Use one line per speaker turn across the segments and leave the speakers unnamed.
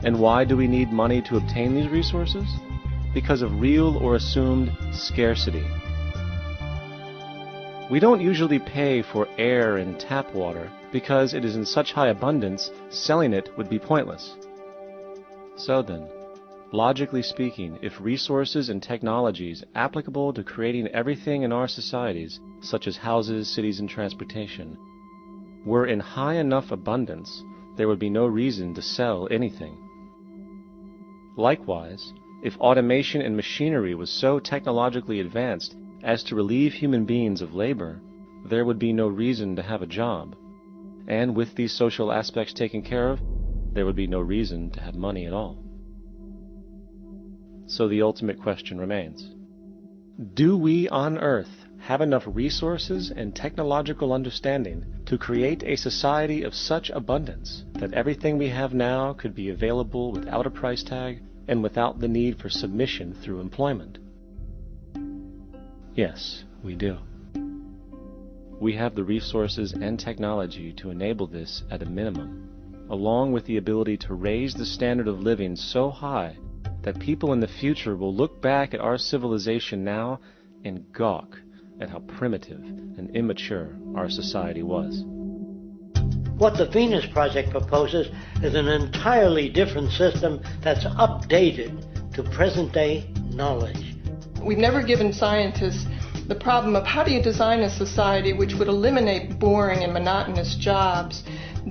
And why do we need money to obtain these resources? Because of real or assumed scarcity. We don't usually pay for air and tap water because it is in such high abundance, selling it would be pointless. So then, logically speaking, if resources and technologies applicable to creating everything in our societies, such as houses, cities, and transportation, were in high enough abundance, there would be no reason to sell anything. Likewise, if automation and machinery was so technologically advanced as to relieve human beings of labor, there would be no reason to have a job. And with these social aspects taken care of, there would be no reason to have money at all. So the ultimate question remains: do we on Earth have enough resources and technological understanding to create a society of such abundance that everything we have now could be available without a price tag and without the need for submission through employment? Yes, we do. We have the resources and technology to enable this at a minimum, along with the ability to raise the standard of living so high that people in the future will look back at our civilization now and gawk at how primitive and immature our society was.
What the Venus Project proposes is an entirely different system that's updated to present-day knowledge.
We've never given scientists the problem of how do you design a society which would eliminate boring and monotonous jobs,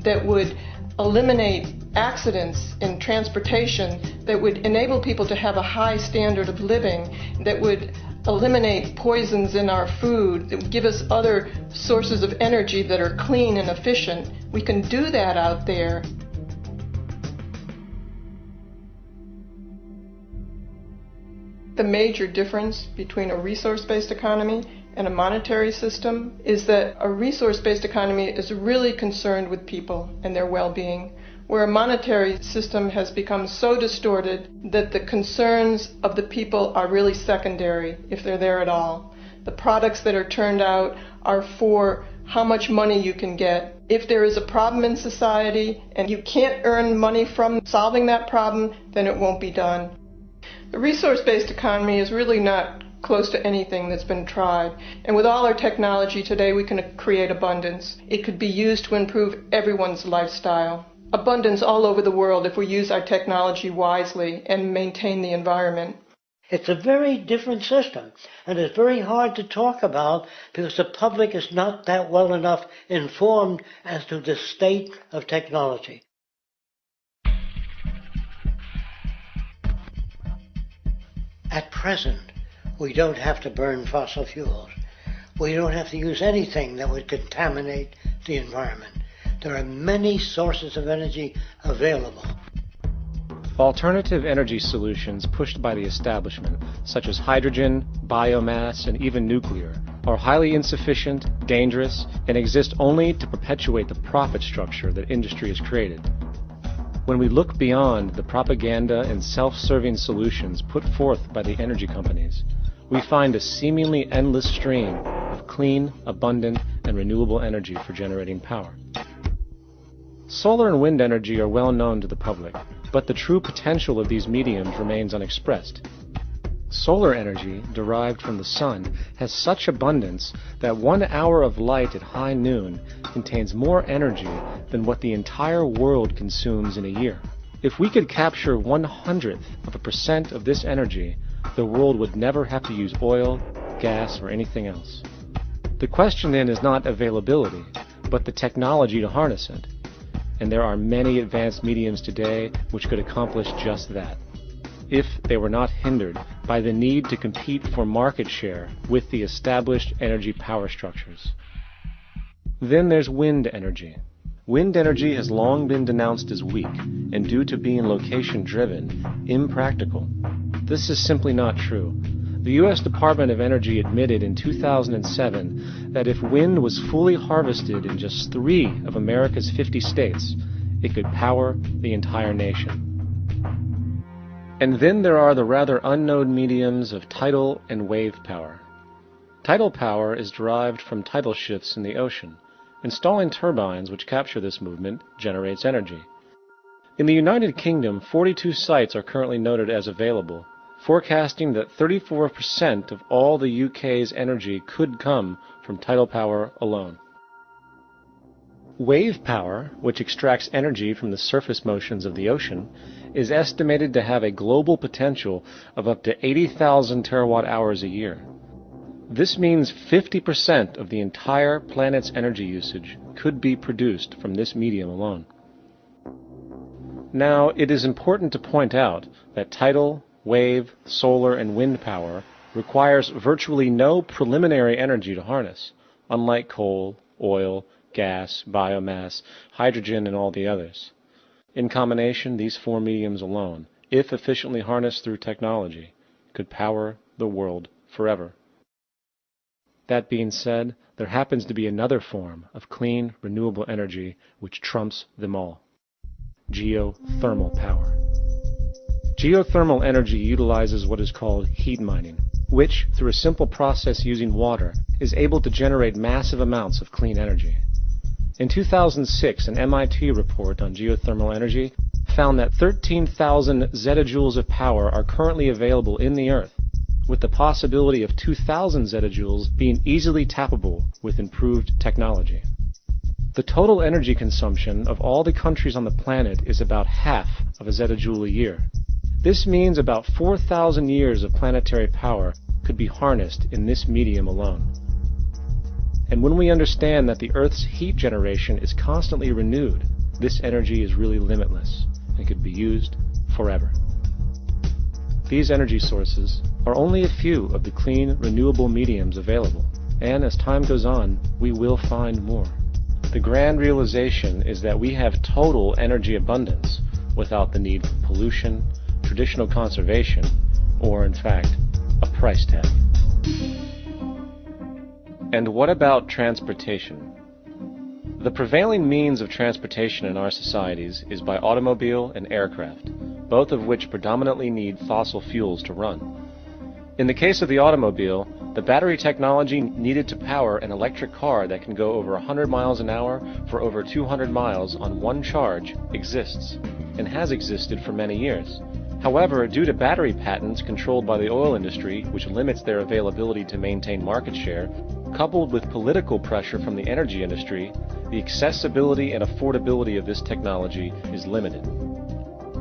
that would eliminate accidents in transportation, that would enable people to have a high standard of living, that would eliminate poisons in our food, that would give us other sources of energy that are clean and efficient. We can do that out there. The major difference between a resource-based economy and a monetary system is that a resource-based economy is really concerned with people and their well-being, where a monetary system has become so distorted that the concerns of the people are really secondary, if they're there at all. The products that are turned out are for how much money you can get. If there is a problem in society and you can't earn money from solving that problem, then it won't be done. The resource-based economy is really not close to anything that's been tried. And with all our technology today, we can create abundance. It could be used to improve everyone's lifestyle. Abundance all over the world if we use our technology wisely and maintain the environment.
It's a very different system, and it's very hard to talk about because the public is not that well enough informed as to the state of technology. At present, we don't have to burn fossil fuels. We don't have to use anything that would contaminate the environment. There are many sources of energy available.
Alternative energy solutions pushed by the establishment, such as hydrogen, biomass, and even nuclear, are highly insufficient, dangerous, and exist only to perpetuate the profit structure that industry has created. When we look beyond the propaganda and self-serving solutions put forth by the energy companies, we find a seemingly endless stream of clean, abundant, and renewable energy for generating power. Solar and wind energy are well known to the public, but the true potential of these mediums remains unexpressed. Solar energy, derived from the sun, has such abundance that 1 hour of light at high noon contains more energy than what the entire world consumes in a year. If we could capture 1/100% of this energy, the world would never have to use oil, gas, or anything else. The question then is not availability, but the technology to harness it. And there are many advanced mediums today which could accomplish just that, if they were not hindered by the need to compete for market share with the established energy power structures. Then there's wind energy. Wind energy has long been denounced as weak, and due to being location-driven, impractical. This is simply not true. The U.S. Department of Energy admitted in 2007 that if wind was fully harvested in just 3 of America's 50 states, it could power the entire nation. And then there are the rather unknown mediums of tidal and wave power. Tidal power is derived from tidal shifts in the ocean. Installing turbines which capture this movement generates energy. In the United Kingdom, 42 sites are currently noted as available, forecasting that 34% of all the UK's energy could come from tidal power alone. Wave power, which extracts energy from the surface motions of the ocean, is estimated to have a global potential of up to 80,000 terawatt-hours a year. This means 50% of the entire planet's energy usage could be produced from this medium alone. Now, it is important to point out that tidal, wave, solar, and wind power requires virtually no preliminary energy to harness, unlike coal, oil, gas, biomass, hydrogen, and all the others. In combination, these four mediums alone, if efficiently harnessed through technology, could power the world forever. That being said, there happens to be another form of clean, renewable energy which trumps them all: geothermal power. Geothermal energy utilizes what is called heat mining, which, through a simple process using water, is able to generate massive amounts of clean energy. In 2006, an MIT report on geothermal energy found that 13,000 zettajoules of power are currently available in the Earth, with the possibility of 2,000 zettajoules being easily tappable with improved technology. The total energy consumption of all the countries on the planet is about half of a zettajoule a year. This means about 4,000 years of planetary power could be harnessed in this medium alone. And when we understand that the Earth's heat generation is constantly renewed, this energy is really limitless and could be used forever. These energy sources are only a few of the clean, renewable mediums available, and as time goes on, we will find more. The grand realization is that we have total energy abundance without the need for pollution, traditional conservation, or, in fact, a price tag. And what about transportation? The prevailing means of transportation in our societies is by automobile and aircraft, both of which predominantly need fossil fuels to run. In the case of the automobile, the battery technology needed to power an electric car that can go over 100 miles an hour for over 200 miles on one charge exists, and has existed for many years. However, due to battery patents controlled by the oil industry, which limits their availability to maintain market share, coupled with political pressure from the energy industry, the accessibility and affordability of this technology is limited.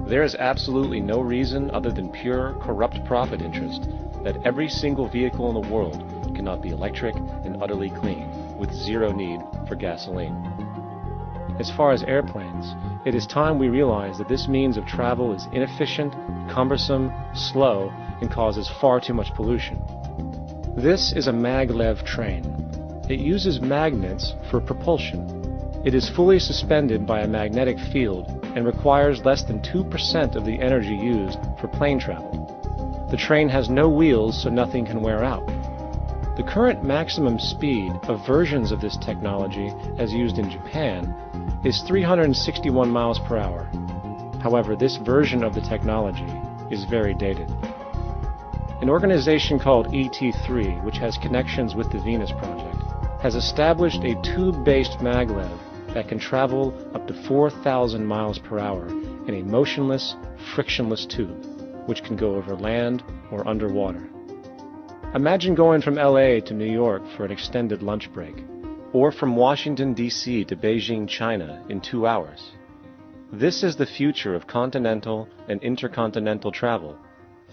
There is absolutely no reason other than pure, corrupt profit interest that every single vehicle in the world cannot be electric and utterly clean, with zero need for gasoline. As far as airplanes, it is time we realize that this means of travel is inefficient, cumbersome, slow, and causes far too much pollution. This is a maglev train. It uses magnets for propulsion. It is fully suspended by a magnetic field and requires less than 2% of the energy used for plane travel. The train has no wheels, so nothing can wear out. The current maximum speed of versions of this technology, as used in Japan, is 361 miles per hour. However, this version of the technology is very dated. An organization called ET3, which has connections with the Venus Project, has established a tube-based maglev that can travel up to 4,000 miles per hour in a motionless, frictionless tube, which can go over land or underwater. Imagine going from LA to New York for an extended lunch break, or from Washington, D.C. to Beijing, China in 2 hours. This is the future of continental and intercontinental travel,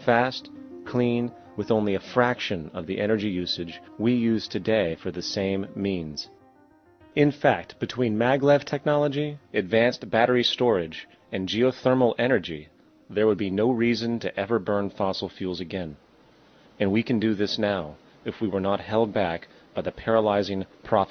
fast, clean, with only a fraction of the energy usage we use today for the same means. In fact, between maglev technology, advanced battery storage, and geothermal energy, there would be no reason to ever burn fossil fuels again. And we can do this now if we were not held back by the paralyzing profit